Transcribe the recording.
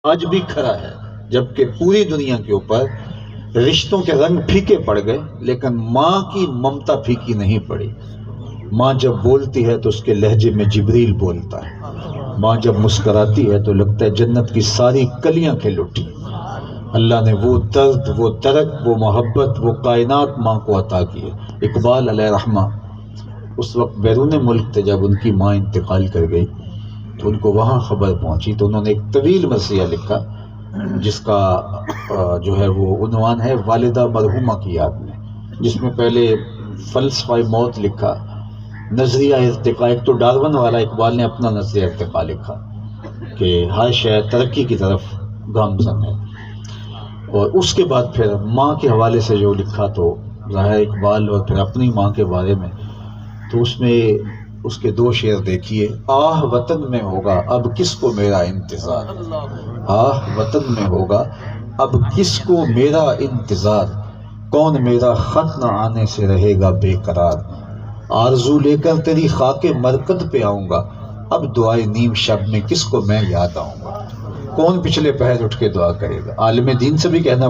آج بھی کھڑا ہے، جبکہ پوری دنیا کے اوپر رشتوں کے رنگ پھیکے پڑ گئے، لیکن ماں کی ممتا پھیکی نہیں پڑی۔ ماں جب بولتی ہے تو اس کے لہجے میں جبریل بولتا ہے، ماں جب مسکراتی ہے تو لگتا ہے جنت کی ساری کلیاں کھل اٹھی۔ اللہ نے وہ درد، وہ درد، وہ محبت، وہ کائنات ماں کو عطا کی ہے۔ اقبال علیہ رحمہ اس وقت بیرون ملک تھے جب ان کی ماں انتقال کر گئی، تو ان کو وہاں خبر پہنچی تو انہوں نے ایک طویل مرثیہ لکھا جس کا جو ہے وہ عنوان ہے والدہ مرحومہ کی یاد میں، جس میں پہلے فلسفہ موت لکھا، نظریہ ارتقاء، ایک تو ڈارون والا اقبال نے اپنا نظریہ ارتقاء لکھا کہ ہر شے ترقی کی طرف گامزن ہے، اور اس کے بعد پھر ماں کے حوالے سے جو لکھا تو ظاہر اقبال اور پھر اپنی ماں کے بارے میں، تو اس میں اس کے دو شعر دیکھیے۔ آہ وطن میں ہوگا اب کس کو میرا انتظار، آہ وطن میں ہوگا اب کس کو میرا انتظار، کون میرا خط نہ آنے سے رہے گا بے قرار، آرزو لے کر تیری خاک مرکد پہ آؤں گا، اب دعائے نیم شب میں کس کو میں یاد آؤں گا، کون پچھلے پہر اٹھ کے دعا کرے گا۔ عالم دین سے بھی کہنا